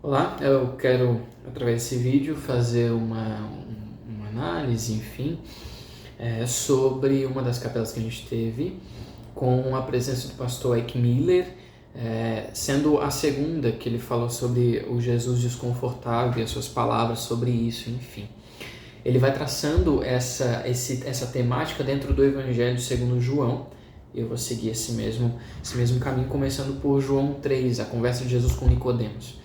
Olá, eu quero, através desse vídeo, fazer uma análise, enfim, sobre uma das capelas que a gente teve, com a presença do pastor Ike Miller, sendo a segunda que ele falou sobre o Jesus desconfortável e as suas palavras sobre isso, enfim. Ele vai traçando essa temática dentro do Evangelho segundo João. Eu vou seguir esse mesmo caminho, começando por João 3, a conversa de Jesus com Nicodemos.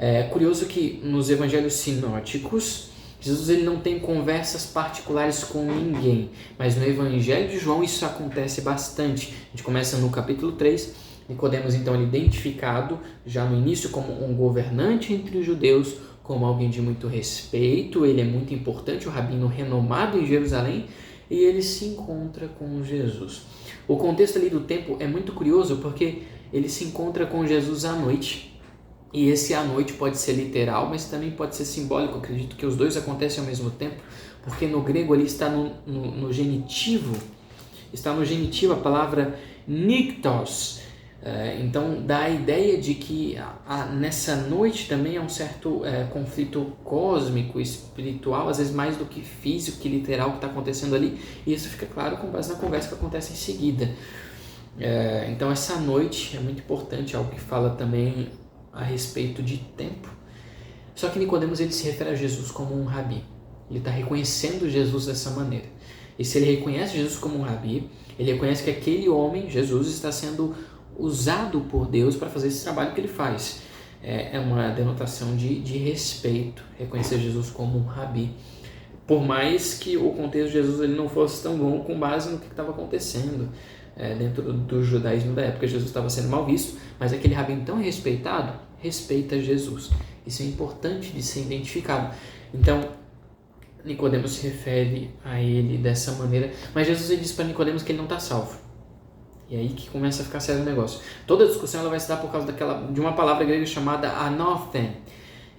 É curioso que nos evangelhos sinóticos, Jesus ele não tem conversas particulares com ninguém, mas no evangelho de João isso acontece bastante. A gente começa no capítulo 3, Nicodemos então ele é identificado já no início como um governante entre os judeus, como alguém de muito respeito, ele é muito importante, o rabino renomado em Jerusalém, e ele se encontra com Jesus. O contexto ali do tempo é muito curioso porque ele se encontra com Jesus à noite. E esse à noite pode ser literal, mas também pode ser simbólico. Eu acredito que os dois acontecem ao mesmo tempo, porque no grego ali está no genitivo, a palavra niktos. Então dá a ideia de que nessa noite também há um certo conflito cósmico, espiritual, às vezes mais do que físico, que literal que está acontecendo ali. E isso fica claro com base na conversa que acontece em seguida. Então essa noite é muito importante, algo que fala também a respeito de tempo. Só que Nicodemos ele se refere a Jesus como um rabi. Ele está reconhecendo Jesus dessa maneira. E se ele reconhece Jesus como um rabi, ele reconhece que aquele homem, Jesus, está sendo usado por Deus para fazer esse trabalho que ele faz. É uma denotação de respeito, reconhecer Jesus como um rabi. Por mais que o contexto de Jesus ele não fosse tão bom com base no que estava acontecendo dentro do judaísmo da época. Jesus estava sendo mal visto, mas aquele rabino tão respeitado, respeita Jesus. Isso é importante de ser identificado. Então, Nicodemos se refere a ele dessa maneira, mas Jesus ele diz para Nicodemos que ele não está salvo. E aí que começa a ficar sério o negócio. Toda a discussão ela vai se dar por causa de uma palavra grega chamada anothen.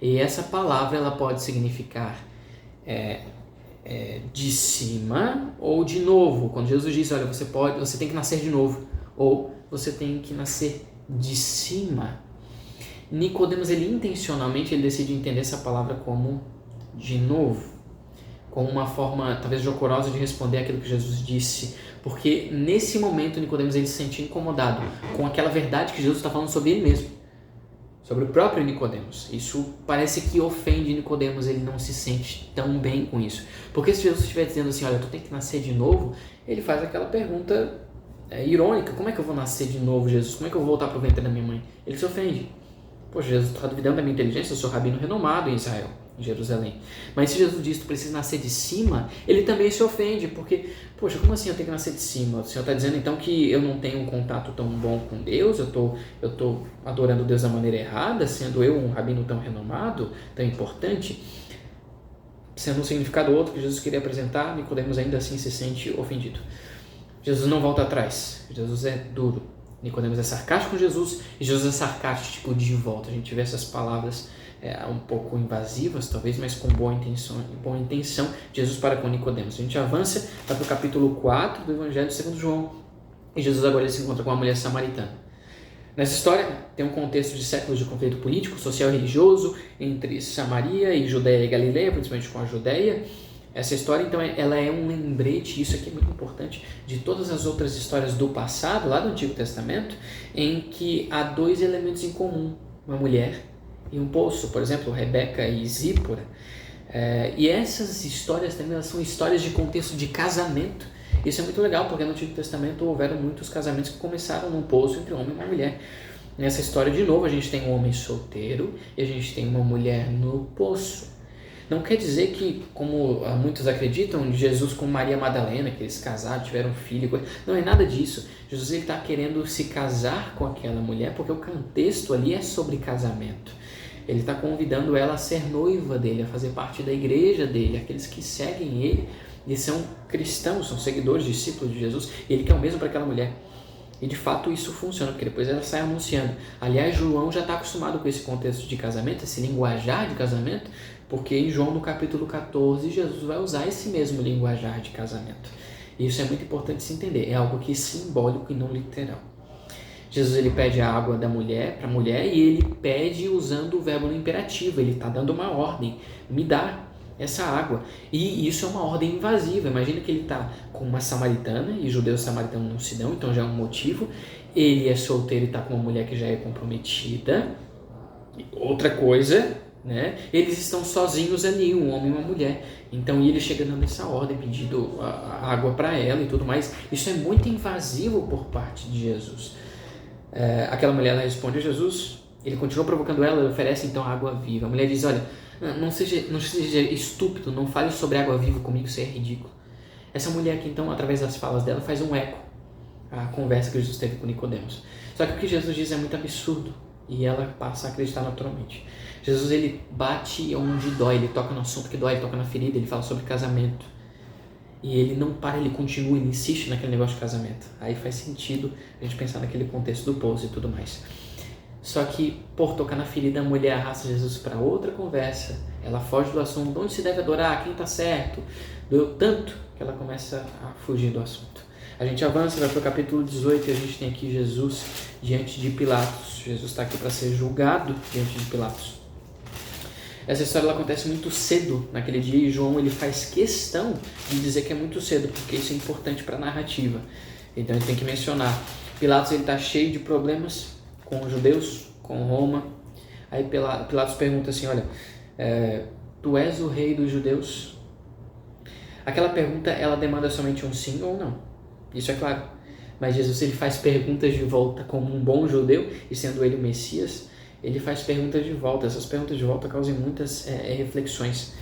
E essa palavra ela pode significar de cima ou de novo. Quando Jesus diz, olha, você tem que nascer de novo, ou você tem que nascer de cima. Nicodemos, ele intencionalmente ele decide entender essa palavra como de novo, como uma forma talvez jocorosa de responder aquilo que Jesus disse, porque nesse momento Nicodemos ele se sente incomodado com aquela verdade que Jesus está falando sobre ele mesmo, sobre o próprio Nicodemos. Isso parece que ofende Nicodemos, ele não se sente tão bem com isso. Porque se Jesus estiver dizendo assim, olha, tu tem que nascer de novo, ele faz aquela pergunta irônica, como é que eu vou nascer de novo, Jesus? Como é que eu vou voltar para o ventre da minha mãe? Ele se ofende. Poxa, Jesus está duvidando da minha inteligência, eu sou rabino renomado em Israel, em Jerusalém. Mas se Jesus diz que tu precisa nascer de cima, ele também se ofende, porque, poxa, como assim eu tenho que nascer de cima? O Senhor está dizendo então que eu não tenho um contato tão bom com Deus, eu tô adorando Deus da maneira errada, sendo eu um rabino tão renomado, tão importante? Sendo um significado outro que Jesus queria apresentar, Nicodemos ainda assim se sente ofendido. Jesus não volta atrás, Jesus é duro. Nicodemos é sarcástico com Jesus e Jesus é sarcástico de volta. A gente vê essas palavras um pouco invasivas, talvez, mas com boa intenção. Jesus para com Nicodemos. A gente avança para o capítulo 4 do Evangelho segundo João. E Jesus agora ele se encontra com uma mulher samaritana. Nessa história tem um contexto de séculos de conflito político, social e religioso entre Samaria e Judéia e Galileia, principalmente com a Judéia. Essa história, então, ela é um lembrete, isso aqui é muito importante, de todas as outras histórias do passado, lá do Antigo Testamento, em que há dois elementos em comum, uma mulher e um poço, por exemplo, Rebeca e Zípora. E essas histórias também elas são histórias de contexto de casamento. Isso é muito legal, porque no Antigo Testamento houveram muitos casamentos que começaram num poço entre um homem e uma mulher. Nessa história, de novo, a gente tem um homem solteiro e a gente tem uma mulher no poço. Não quer dizer que, como muitos acreditam, Jesus com Maria Madalena, que eles casaram, tiveram um filho, não é nada disso. Jesus está querendo se casar com aquela mulher porque o contexto ali é sobre casamento. Ele está convidando ela a ser noiva dele, a fazer parte da igreja dele, aqueles que seguem ele e são cristãos, são seguidores, discípulos de Jesus, e ele quer o mesmo para aquela mulher. E de fato isso funciona, porque depois ela sai anunciando. Aliás, João já está acostumado com esse contexto de casamento, esse linguajar de casamento, porque em João no capítulo 14, Jesus vai usar esse mesmo linguajar de casamento. E isso é muito importante se entender, é algo que é simbólico e não literal. Jesus ele pede a água da mulher para a mulher e ele pede usando o verbo no imperativo. Ele está dando uma ordem, me dá essa água. E isso é uma ordem invasiva. Imagina que ele está com uma samaritana, e judeus e samaritanos não se dão, então já é um motivo. Ele é solteiro e está com uma mulher que já é comprometida. Outra coisa, né? Eles estão sozinhos ali, um homem e uma mulher. Então ele chega dando essa ordem, pedindo a água para ela e tudo mais. Isso é muito invasivo por parte de Jesus. Aquela mulher, ela responde a Jesus, ele continua provocando ela, ele oferece então água viva. A mulher diz, olha, não seja estúpido, não fale sobre água viva comigo, isso é ridículo. Essa mulher aqui então, através das falas dela, faz um eco à conversa que Jesus teve com Nicodemos. Só que o que Jesus diz é muito absurdo e ela passa a acreditar naturalmente. Jesus ele bate onde dói, ele toca no assunto que dói, ele toca na ferida, ele fala sobre casamento. E ele não para, ele continua, ele insiste naquele negócio de casamento. Aí faz sentido a gente pensar naquele contexto do pouso e tudo mais. Só que, por tocar na ferida, a mulher arrasta Jesus para outra conversa. Ela foge do assunto, onde se deve adorar, quem está certo. Doeu tanto que ela começa a fugir do assunto. A gente avança, vai para o capítulo 18 e a gente tem aqui Jesus diante de Pilatos. Jesus está aqui para ser julgado diante de Pilatos. Essa história ela acontece muito cedo naquele dia e João ele faz questão de dizer que é muito cedo, porque isso é importante para a narrativa. Então ele tem que mencionar. Pilatos está cheio de problemas com os judeus, com Roma. Aí Pilatos pergunta assim, olha, tu és o rei dos judeus? Aquela pergunta ela demanda somente um sim ou não. Isso é claro. Mas Jesus ele faz perguntas de volta como um bom judeu, e sendo ele o Messias, ele faz perguntas de volta. Essas perguntas de volta causam muitas reflexões.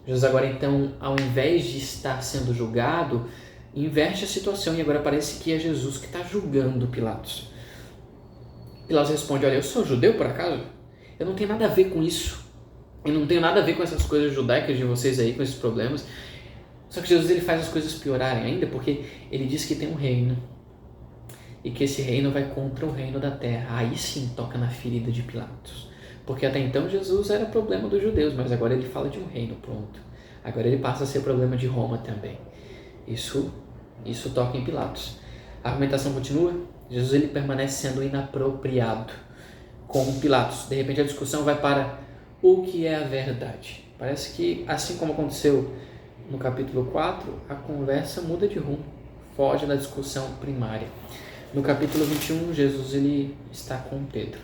Jesus agora então, ao invés de estar sendo julgado, inverte a situação e agora parece que é Jesus que está julgando Pilatos. Pilatos responde, olha, eu sou judeu por acaso? Eu não tenho nada a ver com isso. Eu não tenho nada a ver com essas coisas judaicas de vocês aí, com esses problemas. Só que Jesus ele faz as coisas piorarem ainda, porque ele diz que tem um reino. E que esse reino vai contra o reino da terra. Aí sim toca na ferida de Pilatos. Porque até então Jesus era problema dos judeus, mas agora ele fala de um reino, pronto. Agora ele passa a ser problema de Roma também. Isso toca em Pilatos. A argumentação continua. Jesus ele permanece sendo inapropriado com Pilatos. De repente a discussão vai para o que é a verdade. Parece que assim como aconteceu no capítulo 4, a conversa muda de rumo. Foge da discussão primária. No capítulo 21, Jesus ele está com Pedro.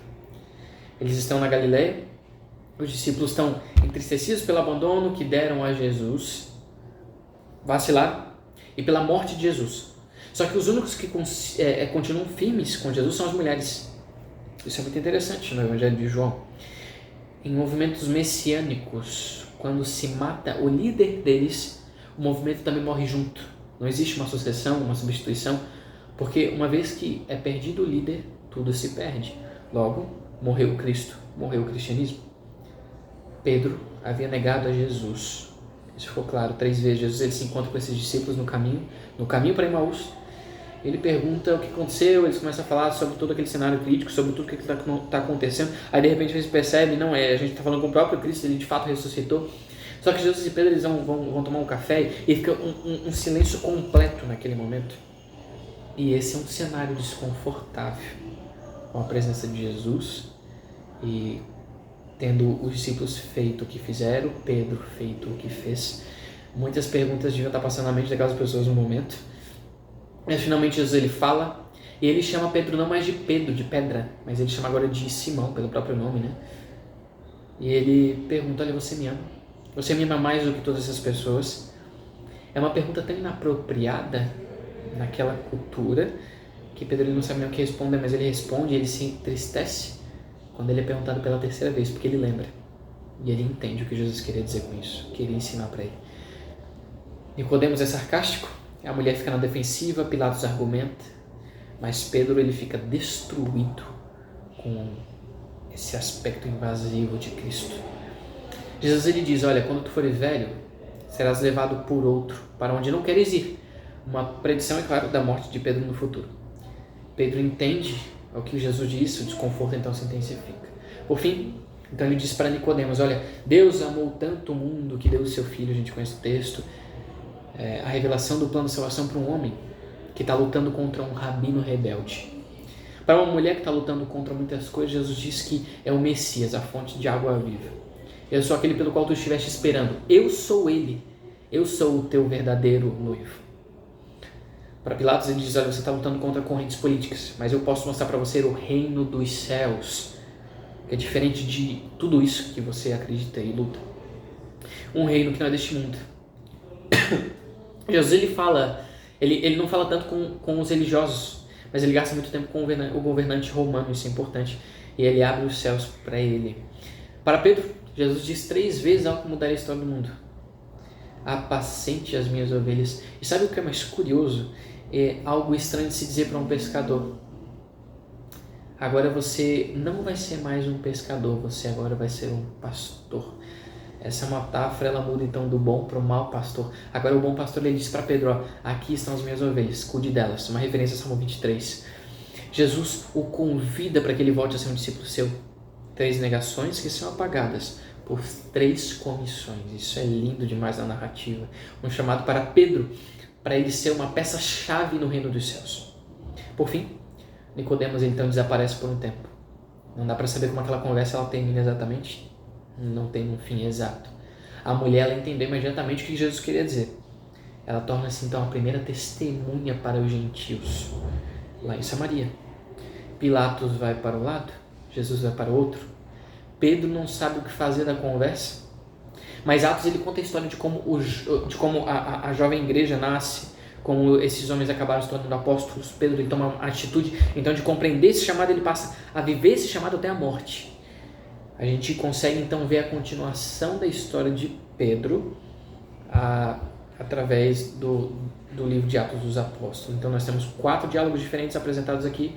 Eles estão na Galileia. Os discípulos estão entristecidos pelo abandono que deram a Jesus, vacilaram, e pela morte de Jesus. Só que os únicos que continuam firmes com Jesus são as mulheres. Isso é muito interessante no Evangelho de João. Em movimentos messiânicos, quando se mata o líder deles, o movimento também morre junto. Não existe uma sucessão, uma substituição, porque uma vez que é perdido o líder, tudo se perde. Logo, morreu o Cristo, morreu o cristianismo. Pedro havia negado a Jesus. Isso ficou claro 3 vezes. Jesus ele se encontra com esses discípulos no caminho para Emaús. Ele pergunta o que aconteceu, eles começam a falar sobre todo aquele cenário crítico, sobre tudo o que está acontecendo. Aí de repente eles percebem, a gente está falando com o próprio Cristo, ele de fato ressuscitou. Só que Jesus e Pedro eles vão tomar um café e fica um silêncio completo naquele momento. E esse é um cenário desconfortável, com a presença de Jesus e tendo os discípulos feito o que fizeram, Pedro feito o que fez. Muitas perguntas deviam estar passando na mente daquelas pessoas no momento. Mas finalmente Jesus ele fala e ele chama Pedro não mais de Pedro, de pedra, mas ele chama agora de Simão, pelo próprio nome, né? E ele pergunta, olha, você me ama? Você me ama mais do que todas essas pessoas? É uma pergunta tão inapropriada naquela cultura que Pedro ele não sabe nem o que responder, mas ele responde e ele se entristece quando ele é perguntado pela 3ª vez, porque ele lembra e ele entende o que Jesus queria dizer com isso, queria ensinar para ele. Nicodemos é sarcástico, a mulher fica na defensiva, Pilatos argumenta, mas Pedro ele fica destruído com esse aspecto invasivo de Cristo. Jesus ele diz, olha, quando tu fores velho, serás levado por outro, para onde não queres ir. Uma predição, é claro, da morte de Pedro no futuro. Pedro entende o que Jesus disse, o desconforto então se intensifica. Por fim, então ele diz para Nicodemos, olha, Deus amou tanto o mundo que deu o seu Filho, a gente conhece o texto, a revelação do plano de salvação para um homem que está lutando contra um rabino rebelde. Para uma mulher que está lutando contra muitas coisas, Jesus diz que é o Messias, a fonte de água viva. Eu sou aquele pelo qual tu estiveste esperando. Eu sou ele. Eu sou o teu verdadeiro noivo. Para Pilatos ele diz, olha, você está lutando contra correntes políticas, mas eu posso mostrar para você o reino dos céus, que é diferente de tudo isso que você acredita e luta. Um reino que não é deste mundo. Jesus ele não fala tanto com os religiosos, mas ele gasta muito tempo com o governante romano, isso é importante, e ele abre os céus para ele. Para Pedro, Jesus diz 3 vezes algo que mudaria a história do mundo. Apacente as minhas ovelhas. E sabe o que é mais curioso? É algo estranho de se dizer para um pescador. Agora você não vai ser mais um pescador, você agora vai ser um pastor. Essa metáfora, ela muda então do bom para o mau pastor. Agora o bom pastor ele diz para Pedro, ó, aqui estão as minhas ovelhas, cuide delas. Uma referência a Salmo 23. Jesus o convida para que ele volte a ser um discípulo seu. 3 negações que são apagadas por 3 comissões. Isso é lindo demais na narrativa. Um chamado para Pedro, para ele ser uma peça-chave no reino dos céus. Por fim, Nicodemos então desaparece por um tempo. Não dá para saber como aquela conversa ela termina exatamente. Não tem um fim exato. A mulher ela entendeu imediatamente o que Jesus queria dizer. Ela torna-se então a primeira testemunha para os gentios lá em Samaria. Pilatos vai para um lado, Jesus vai para o outro. Pedro não sabe o que fazer da conversa. Mas Atos ele conta a história de como a jovem igreja nasce, como esses homens acabaram se tornando apóstolos. Pedro ele toma uma atitude então de compreender esse chamado, ele passa a viver esse chamado até a morte. A gente consegue então ver a continuação da história de Pedro através do livro de Atos dos Apóstolos. Então nós temos 4 diálogos diferentes apresentados aqui,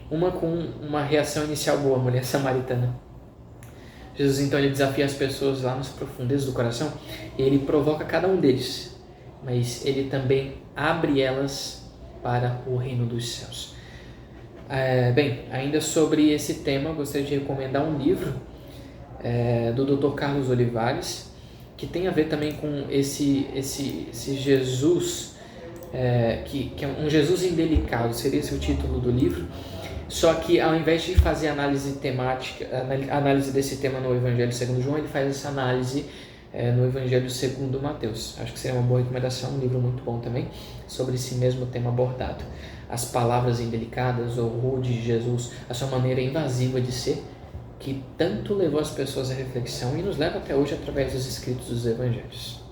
uma com uma reação inicial boa, a mulher samaritana. Jesus então ele desafia as pessoas lá nas profundezas do coração e ele provoca cada um deles, mas ele também abre elas para o reino dos céus. Bem, ainda sobre esse tema, eu gostaria de recomendar um livro do Dr. Carlos Olivares, que tem a ver também com esse Jesus, que é um Jesus indelicado, seria esse o título do livro. Só que ao invés de fazer análise temática, análise desse tema no Evangelho segundo João, ele faz essa análise no Evangelho segundo Mateus. Acho que seria uma boa recomendação, um livro muito bom também, sobre esse mesmo tema abordado. As palavras indelicadas ou rudes de Jesus, a sua maneira invasiva de ser, que tanto levou as pessoas à reflexão e nos leva até hoje através dos escritos dos Evangelhos.